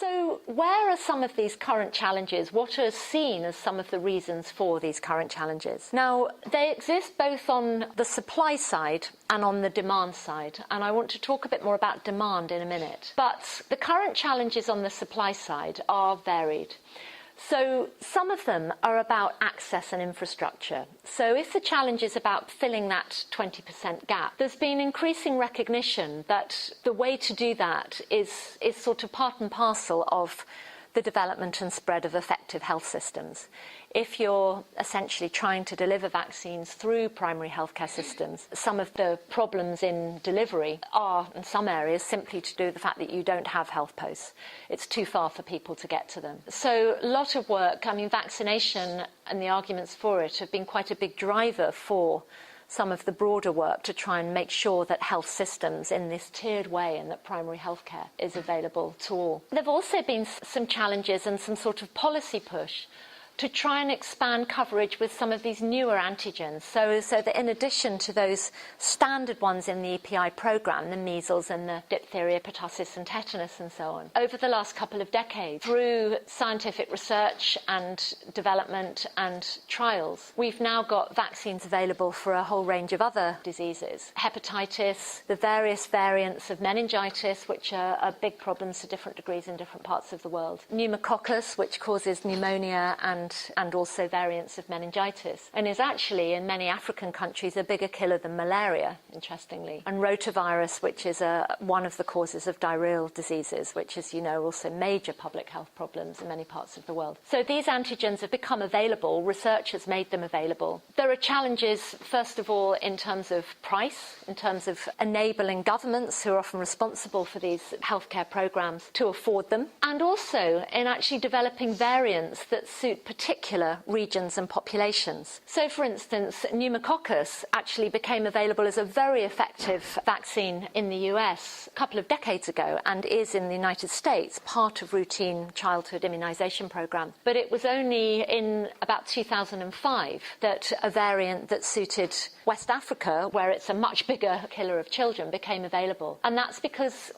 So where are some of these current challenges? What are seen as some of the reasons for these current challenges? Now, they exist both on the supply side and on the demand side, and I want to talk a bit more about demand in a minute. But the current challenges on the supply side are varied. So some of them are about access and infrastructure. So if the challenge is about filling that 20% gap, there's been increasing recognition that the way to do that is sort of part and parcel of the development and spread of effective health systems. If you're essentially trying to deliver vaccines through primary healthcare systems, some of the problems in delivery are, in some areas, simply to do with the fact that you don't have health posts. It's too far for people to get to them. So a lot of work, vaccination and the arguments for it have been quite a big driver for some of the broader work to try and make sure that health systems in this tiered way and that primary healthcare is available to all. There have also been some challenges and some sort of policy push to try and expand coverage with some of these newer antigens. So that in addition to those standard ones in the EPI programme, the measles and the diphtheria, pertussis and tetanus and so on, over the last couple of decades, through scientific research and development and trials, we've now got vaccines available for a whole range of other diseases. Hepatitis, the various variants of meningitis, which are big problems to different degrees in different parts of the world. Pneumococcus, which causes pneumonia and also variants of meningitis, and is actually in many African countries a bigger killer than malaria, interestingly. And rotavirus, which is one of the causes of diarrheal diseases, which, as you know, are also major public health problems in many parts of the world. So these antigens have become available. Research has made them available. There are challenges, first of all, in terms of price, in terms of enabling governments, who are often responsible for these healthcare programs, to afford them, and also in actually developing variants that suit particular regions and populations. So, for instance, pneumococcus actually became available as a very effective vaccine in the US a couple of decades ago and is in the United States part of routine childhood immunisation programme. But it was only in about 2005 that a variant that suited West Africa, where it's a much bigger killer of children, became available. And that's because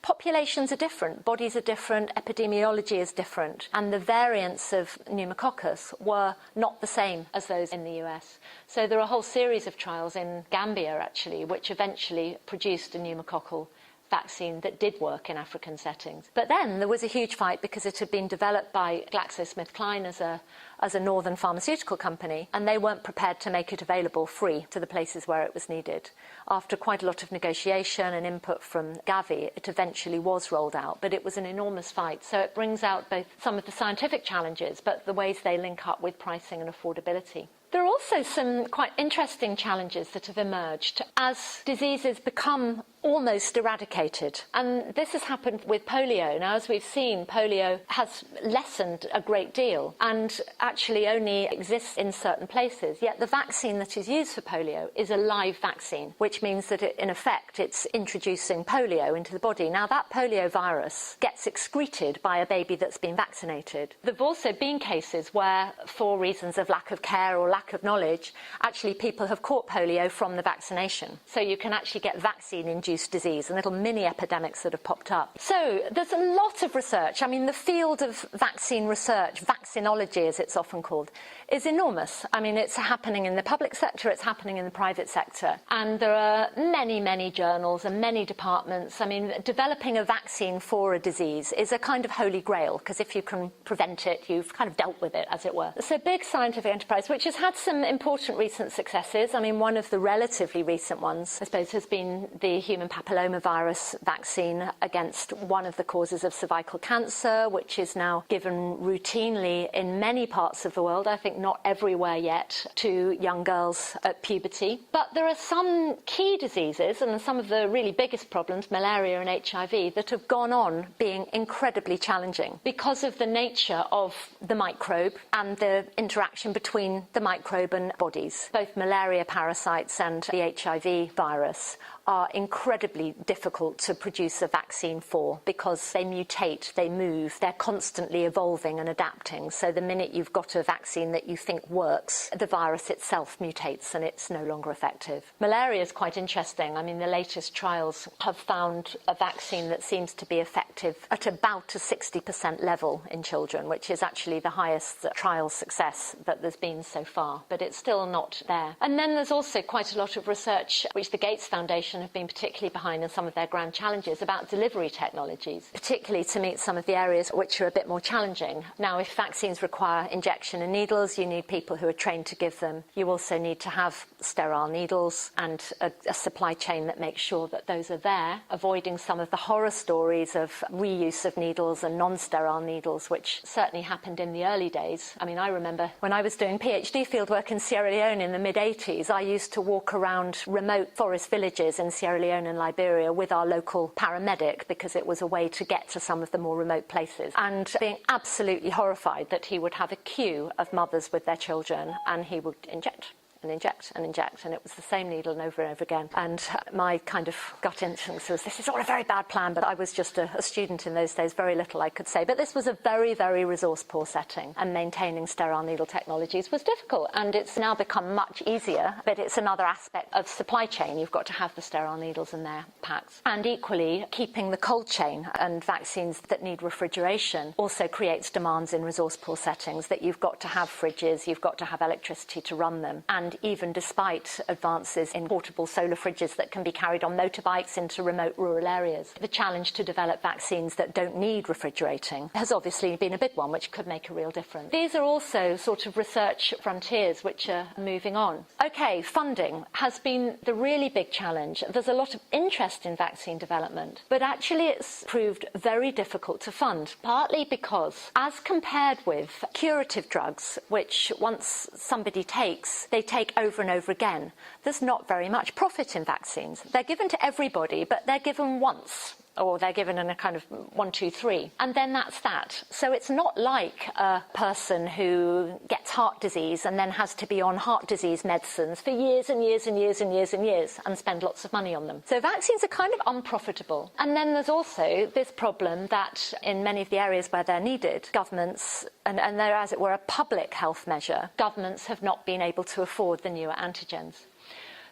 populations are different, bodies are different, epidemiology is different, and the variants of pneumococcus were not the same as those in the US. So there are a whole series of trials in Gambia, actually, which eventually produced a pneumococcal vaccine that did work in African settings. But then there was a huge fight because it had been developed by GlaxoSmithKline as a northern pharmaceutical company, and they weren't prepared to make it available free to the places where it was needed. After quite a lot of negotiation and input from Gavi, it eventually was rolled out, but it was an enormous fight. So it brings out both some of the scientific challenges, but the ways they link up with pricing and affordability. There are also some quite interesting challenges that have emerged as diseases become almost eradicated. And this has happened with polio. Now, as we've seen, polio has lessened a great deal and actually only exists in certain places. Yet the vaccine that is used for polio is a live vaccine, which means that in effect it's introducing polio into the body. Now, that polio virus gets excreted by a baby that's been vaccinated. There have also been cases where, for reasons of lack of care or lack of knowledge, actually people have caught polio from the vaccination. So you can actually get vaccine-induced disease and little mini epidemics that have popped up. So there's a lot of research. I mean, the field of vaccine research, vaccinology as it's often called, is enormous. I mean, it's happening in the public sector, it's happening in the private sector. And there are many, many journals and many departments. I mean, developing a vaccine for a disease is a kind of holy grail, because if you can prevent it, you've kind of dealt with it, as it were. It's a big scientific enterprise, which has had some important recent successes. I mean, one of the relatively recent ones, I suppose, has been the human papillomavirus vaccine against one of the causes of cervical cancer, which is now given routinely in many parts of the world, I think not everywhere yet, to young girls at puberty. But there are some key diseases, and some of the really biggest problems, malaria and HIV, that have gone on being incredibly challenging because of the nature of the microbe and the interaction between the microbe and bodies. Both malaria parasites and the HIV virus are incredibly difficult to produce a vaccine for because they mutate, they move, they're constantly evolving and adapting. So the minute you've got a vaccine that you think works, the virus itself mutates and it's no longer effective. Malaria is quite interesting. I mean, the latest trials have found a vaccine that seems to be effective at about a 60% level in children, which is actually the highest trial success that there's been so far, but it's still not there. And then there's also quite a lot of research which the Gates Foundation have been particularly behind in some of their grand challenges about delivery technologies, particularly to meet some of the areas which are a bit more challenging. Now, if vaccines require injection and needles, you need people who are trained to give them. You also need to have sterile needles and a supply chain that makes sure that those are there, avoiding some of the horror stories of reuse of needles and non-sterile needles, which certainly happened in the early days. I mean, I remember when I was doing PhD fieldwork in Sierra Leone in the mid-80s, I used to walk around remote forest villages in Sierra Leone and Liberia with our local paramedic because it was a way to get to some of the more remote places, and being absolutely horrified that he would have a queue of mothers with their children and he would inject and inject and inject, and it was the same needle and over again. And my kind of gut instinct was, this is all a very bad plan, but I was just a student in those days, very little I could say. But this was a very, very resource-poor setting, and maintaining sterile needle technologies was difficult, and it's now become much easier, but it's another aspect of supply chain. You've got to have the sterile needles in their packs. And equally, keeping the cold chain and vaccines that need refrigeration also creates demands in resource-poor settings, that you've got to have fridges, you've got to have electricity to run them. And even despite advances in portable solar fridges that can be carried on motorbikes into remote rural areas, the challenge to develop vaccines that don't need refrigerating has obviously been a big one, which could make a real difference. These are also sort of research frontiers which are moving on. Okay, funding has been the really big challenge. There's a lot of interest in vaccine development, but actually it's proved very difficult to fund, partly because, as compared with curative drugs, which once somebody takes, they take over and over again, there's not very much profit in vaccines. They're given to everybody, but they're given once, or they're given in a kind of 1, 2, 3, and then that's that. So it's not like a person who gets heart disease and then has to be on heart disease medicines for years and years and years and years and years and spend lots of money on them. So vaccines are kind of unprofitable. And then there's also this problem that in many of the areas where they're needed, governments, and they're, as it were, a public health measure, governments have not been able to afford the newer antigens.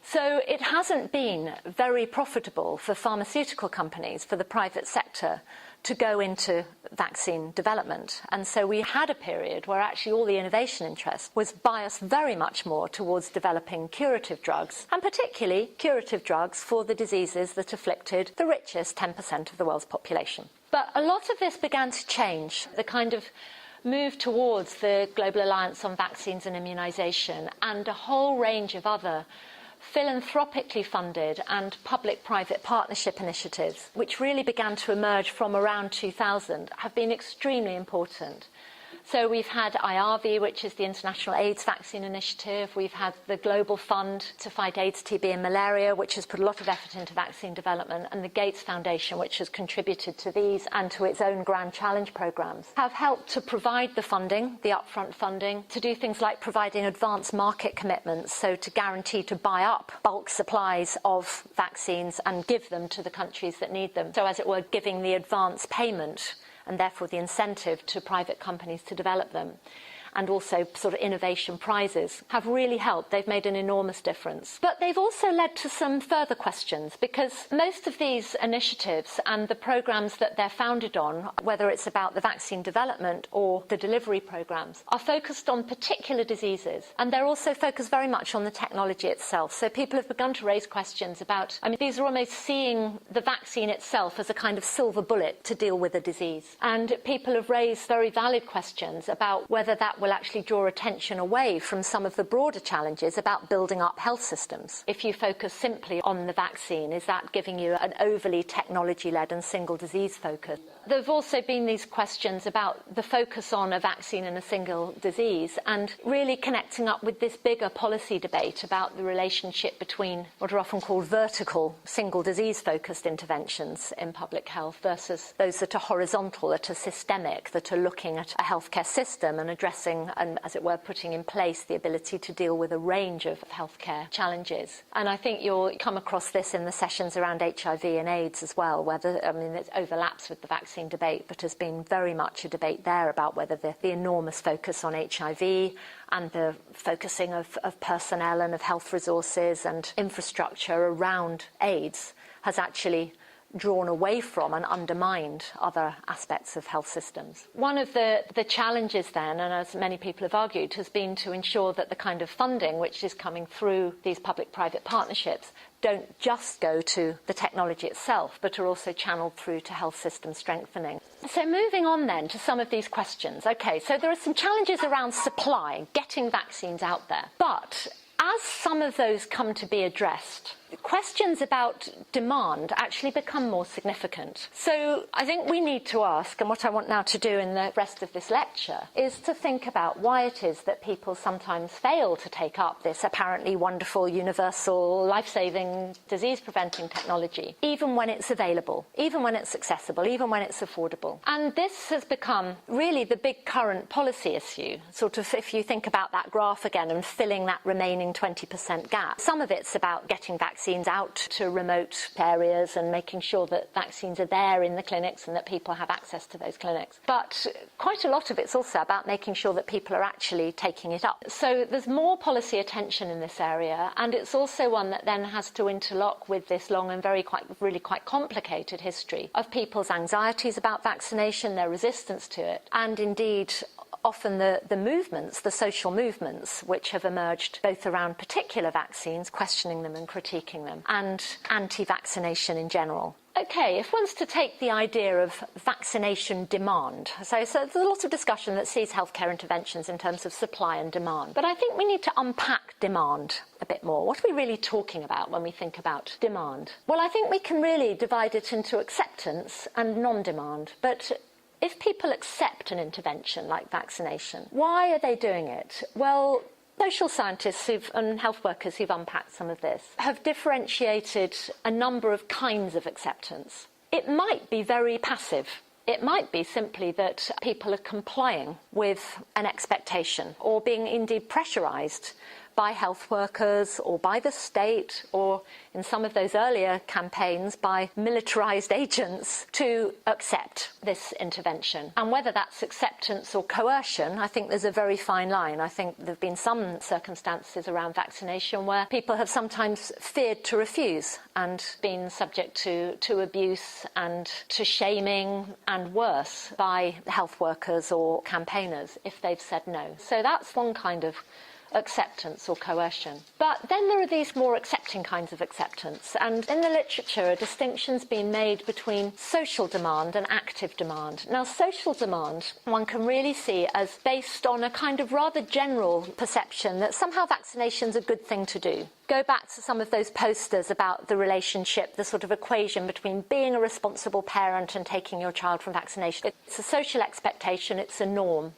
So it hasn't been very profitable for pharmaceutical companies, for the private sector, to go into vaccine development. And so we had a period where actually all the innovation interest was biased very much more towards developing curative drugs, and particularly curative drugs for the diseases that afflicted the richest 10% of the world's population. But a lot of this began to change. The kind of move towards the Global Alliance on Vaccines and Immunisation and a whole range of other philanthropically funded and public-private partnership initiatives, which really began to emerge from around 2000, have been extremely important. So we've had IAVI, which is the International AIDS Vaccine Initiative. We've had the Global Fund to fight AIDS, TB and malaria, which has put a lot of effort into vaccine development, and the Gates Foundation, which has contributed to these and to its own Grand Challenge programmes, have helped to provide the funding, the upfront funding, to do things like providing advance market commitments, so to guarantee to buy up bulk supplies of vaccines and give them to the countries that need them. So, as it were, giving the advance payment and therefore the incentive to private companies to develop them. And also sort of innovation prizes have really helped. They've made an enormous difference. But they've also led to some further questions, because most of these initiatives and the programmes that they're founded on, whether it's about the vaccine development or the delivery programmes, are focused on particular diseases. And they're also focused very much on the technology itself. So people have begun to raise questions about, I mean, these are almost seeing the vaccine itself as a kind of silver bullet to deal with a disease. And people have raised very valid questions about whether that will actually draw attention away from some of the broader challenges about building up health systems. If you focus simply on the vaccine, is that giving you an overly technology-led and single disease focus? there have also been these questions about the focus on a vaccine and a single disease, and really connecting up with this bigger policy debate about the relationship between what are often called vertical, single disease-focused interventions in public health versus those that are horizontal, that are systemic, that are looking at a healthcare system and addressing and, as it were, putting in place the ability to deal with a range of healthcare challenges. And I think you'll come across this in the sessions around HIV and AIDS as well, whether, it overlaps with the vaccine debate, but has been very much a debate there about whether the enormous focus on HIV and the focusing of personnel and of health resources and infrastructure around AIDS has actually drawn away from and undermined other aspects of health systems. One of the challenges then, and as many people have argued, has been to ensure that the kind of funding which is coming through these public-private partnerships don't just go to the technology itself, but are also channeled through to health system strengthening. So moving on then to some of these questions. Okay, so there are some challenges around supply, getting vaccines out there. But as some of those come to be addressed, questions about demand actually become more significant. So I think we need to ask, and what I want now to do in the rest of this lecture, is to think about why it is that people sometimes fail to take up this apparently wonderful, universal, life-saving, disease-preventing technology, even when it's available, even when it's accessible, even when it's affordable. And this has become really the big current policy issue. Sort of, if you think about that graph again and filling that remaining 20% gap, some of it's about getting vaccines out to remote areas and making sure that vaccines are there in the clinics and that people have access to those clinics. But quite a lot of it's also about making sure that people are actually taking it up. So there's more policy attention in this area, and it's also one that then has to interlock with this long and really quite complicated history of people's anxieties about vaccination, their resistance to it, and indeed often the movements, the social movements, which have emerged both around particular vaccines, questioning them and critiquing them, and anti-vaccination in general. Okay, if one's to take the idea of vaccination demand, so there's a lot of discussion that sees healthcare interventions in terms of supply and demand. But I think we need to unpack demand a bit more. What are we really talking about when we think about demand? Well, I think we can really divide it into acceptance and non-demand. But if people accept an intervention like vaccination, why are they doing it? Well, social scientists and health workers who've unpacked some of this have differentiated a number of kinds of acceptance. It might be very passive. It might be simply that people are complying with an expectation or being indeed pressurised by health workers or by the state, or in some of those earlier campaigns by militarised agents, to accept this intervention. And whether that's acceptance or coercion, I think there's a very fine line. I think there have been some circumstances around vaccination where people have sometimes feared to refuse and been subject to abuse and to shaming and worse by health workers or campaigners if they've said no. So that's one kind of acceptance or coercion. But then there are these more accepting kinds of acceptance, and in the literature a distinction's been made between social demand and active demand. Now, social demand one can really see as based on a kind of rather general perception that somehow vaccination's a good thing to do. Go back to some of those posters about the relationship, the sort of equation between being a responsible parent and taking your child from vaccination. It's a social expectation, it's a norm.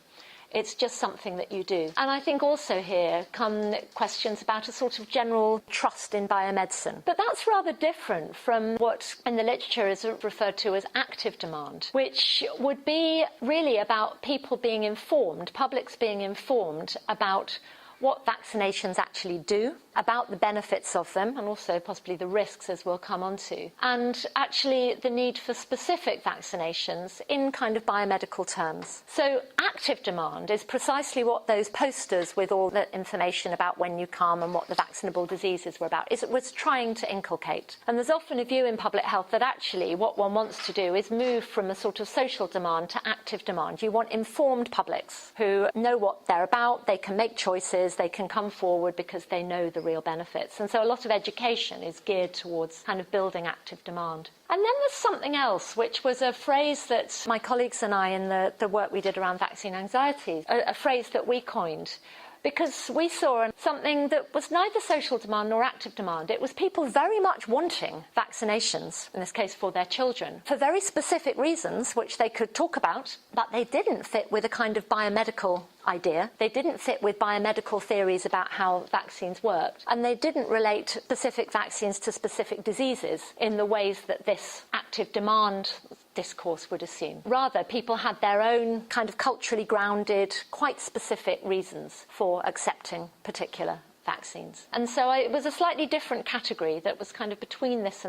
It's just something that you do. And I think also here come questions about a sort of general trust in biomedicine. But that's rather different from what in the literature is referred to as active demand, which would be really about people being informed, publics being informed about what vaccinations actually do, about the benefits of them, and also possibly the risks, as we'll come on to, and actually the need for specific vaccinations in kind of biomedical terms. So active demand is precisely what those posters with all the information about when you come and what the vaccinable diseases were about, it was trying to inculcate. And there's often a view in public health that actually what one wants to do is move from a sort of social demand to active demand. You want informed publics who know what they're about, they can make choices, they can come forward because they know the real benefits. And so a lot of education is geared towards kind of building active demand. And then there's something else, which was a phrase that my colleagues and I, in the work we did around vaccine anxiety, a phrase that we coined, because we saw something that was neither social demand nor active demand. It was people very much wanting vaccinations, in this case for their children, for very specific reasons, which they could talk about, but they didn't fit with a kind of biomedical idea. They didn't fit with biomedical theories about how vaccines worked, and they didn't relate specific vaccines to specific diseases in the ways that this active demand discourse would assume. Rather, people had their own kind of culturally grounded, quite specific reasons for accepting particular vaccines. And so it was a slightly different category that was kind of between this,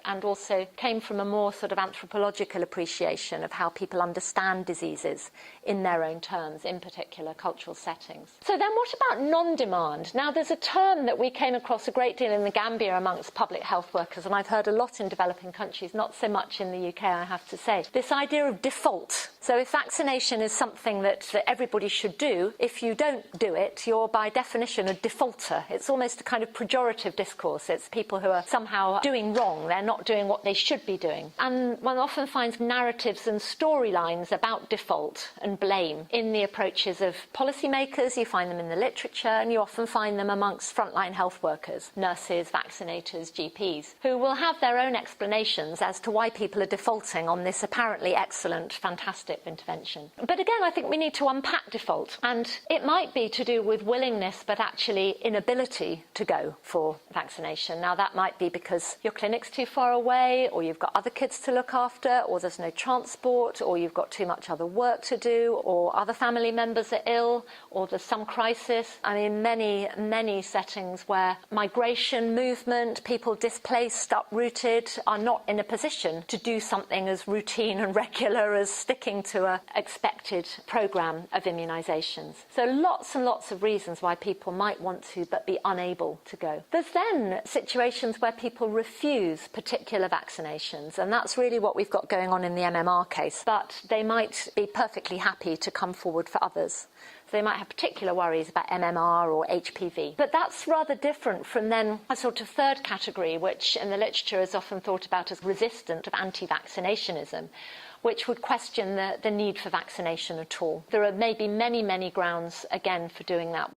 and also came from a more sort of anthropological appreciation of how people understand diseases in their own terms, in particular cultural settings. So then what about non-demand? Now, there's a term that we came across a great deal in the Gambia amongst public health workers, and I've heard a lot in developing countries, not so much in the UK, I have to say. This idea of default. So if vaccination is something that everybody should do, if you don't do it, you're by definition a defaulter. It's almost a kind of pejorative discourse. It's people who are somehow doing wrong. They're not doing what they should be doing. And one often finds narratives and storylines about default and blame in the approaches of policymakers. You find them in the literature, and you often find them amongst frontline health workers, nurses, vaccinators, GPs, who will have their own explanations as to why people are defaulting on this apparently excellent, fantastic intervention. But again, I think we need to unpack default, and it might be to do with willingness but actually inability to go for vaccination. Now, that might be because your clinic's too far away, or you've got other kids to look after, or there's no transport, or you've got too much other work to do, or other family members are ill, or there's some crisis. I mean, many settings where migration, movement, people displaced, uprooted, are not in a position to do something as routine and regular as sticking to an expected programme of immunisations. So lots and lots of reasons why people might want to but be unable to go. There's then situations where people refuse particular vaccinations, and that's really what we've got going on in the MMR case, but they might be perfectly happy to come forward for others. So they might have particular worries about MMR or HPV. But that's rather different from then a sort of third category, which in the literature is often thought about as resistant of anti-vaccinationism, which would question the need for vaccination at all. There are maybe many grounds, again, for doing that.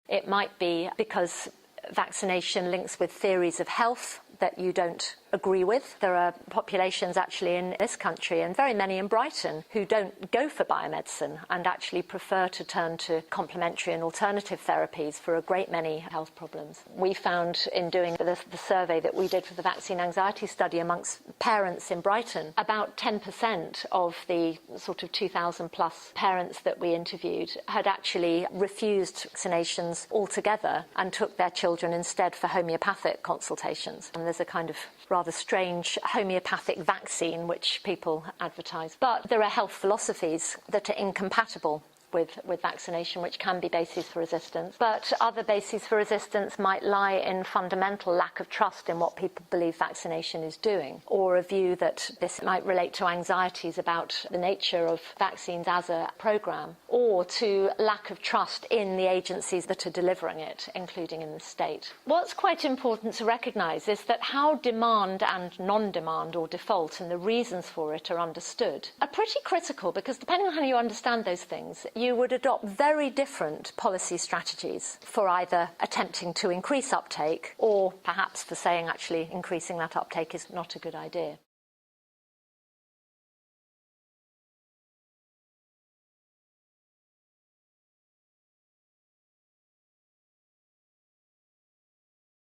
It might be because vaccination links with theories of health that you don't agree with. There are populations actually in this country, and very many in Brighton, who don't go for biomedicine and actually prefer to turn to complementary and alternative therapies for a great many health problems. We found in doing the survey that we did for the vaccine anxiety study amongst parents in Brighton, about 10% of the sort of 2,000 plus parents that we interviewed had actually refused vaccinations altogether and took their children instead for homeopathic consultations. And there's a kind of rather strange homeopathic vaccine which people advertise. But there are health philosophies that are incompatible with vaccination, which can be bases for resistance. But other bases for resistance might lie in fundamental lack of trust in what people believe vaccination is doing, or a view that this might relate to anxieties about the nature of vaccines as a programme, or to lack of trust in the agencies that are delivering it, including in the state. What's quite important to recognise is that how demand and non-demand or default and the reasons for it are understood are pretty critical, because depending on how you understand those things, you would adopt very different policy strategies for either attempting to increase uptake or perhaps for saying actually increasing that uptake is not a good idea.